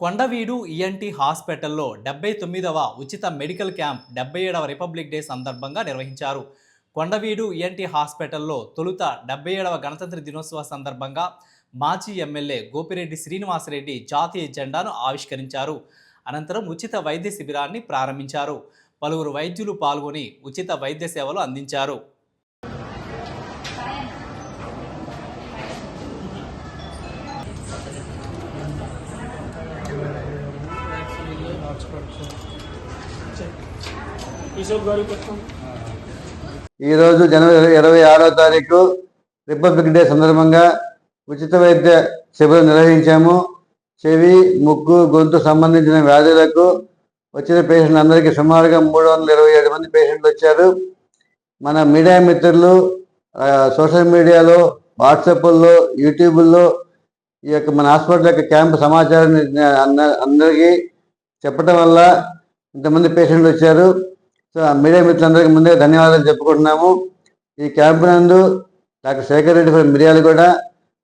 Kondaveedu ENT హాస్పిటల్లో 79వ ఉచిత medical camp 77వ republic day సందర్భంగా నిర్వహించారు. కొండవీడు ఈఎన్టీ హాస్పిటల్లో తొలుత 77వ గణతంత్ర దినోత్సవ సందర్భంగా మాజీ ఎమ్మెల్యే గోపిరెడ్డి శ్రీనివాసరెడ్డి జాతీయ జెండాను ఆవిష్కరించారు. అనంతరం ఉచిత వైద్య శిబిరాన్ని ప్రారంభించారు. పలువురు వైద్యులు పాల్గొని ఉచిత వైద్య సేవలు అందించారు. ఈరోజు జనవరి 26వ తారీఖు రిపబ్లిక్ డే సందర్భంగా ఉచిత వైద్య శిబిరం నిర్వహించాము. చెవి, ముక్కు, గొంతు సంబంధించిన వ్యాధులకు వచ్చిన పేషెంట్లు అందరికీ సుమారుగా 327 మంది పేషెంట్లు వచ్చారు. మన మీడియా మిత్రులు సోషల్ మీడియాలో, వాట్సాప్లో, యూట్యూబ్లో ఈ యొక్క మన హాస్పిటల్ యొక్క క్యాంపు సమాచారాన్ని అందరికీ చెప్పడం వల్ల ఇంతమంది పేషెంట్లు వచ్చారు. సో మీడియా మిత్రులందరికీ ముందే ధన్యవాదాలు చెప్పుకుంటున్నాము. ఈ క్యాంపు నందు doctor Shekhar Reddy from Miryalaguda,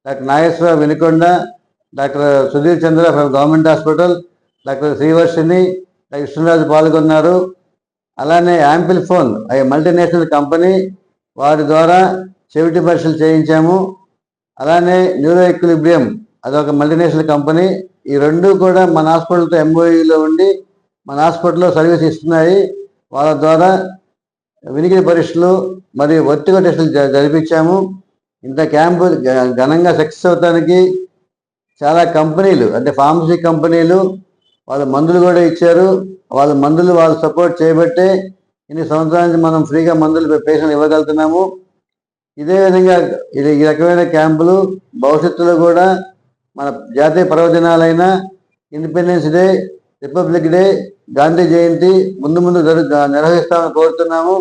doctor Nageswararao Vinukonda, doctor Sudhir Chandra from government hospital, doctor Srivarshini, doctor Krishnaraju పాల్గొన్నారు. అలానే యాంపిల్ ఫోన్ మల్టీనేషనల్ కంపెనీ వారి ద్వారా చెవిటి పరీక్షలు చేయించాము. అలానే న్యూరో ఈక్విలిబ్రియం అదొక మల్టీనేషనల్ కంపెనీ. ఈ రెండు కూడా మన హాస్పిటల్తో ఎంఓయూలో ఉండి మన హాస్పిటల్లో సర్వీస్ ఇస్తున్నాయి. వాళ్ళ ద్వారా వినికిడి పరీక్షలు మరియు వర్టిగో టెస్టులు జరిపించాము. ఇంత క్యాంపు ఘనంగా సక్సెస్ అవడానికి చాలా కంపెనీలు అంటే ఫార్మసీ కంపెనీలు వాళ్ళ మందులు కూడా ఇచ్చారు. వాళ్ళ మందులు వాళ్ళు సపోర్ట్ చేయబట్టే ఇన్ని సంవత్సరాల నుంచి మనం ఫ్రీగా మందులు పేషెంట్ ఇవ్వగలుగుతున్నాము. ఇదే విధంగా ఈ రకమైన క్యాంపులు భవిష్యత్తులో కూడా మన జాతీయ పర్వదినాలైన independence day, republic day, Gandhi Jayanti ముందు నిర్వహిస్తామని కోరుతున్నాము.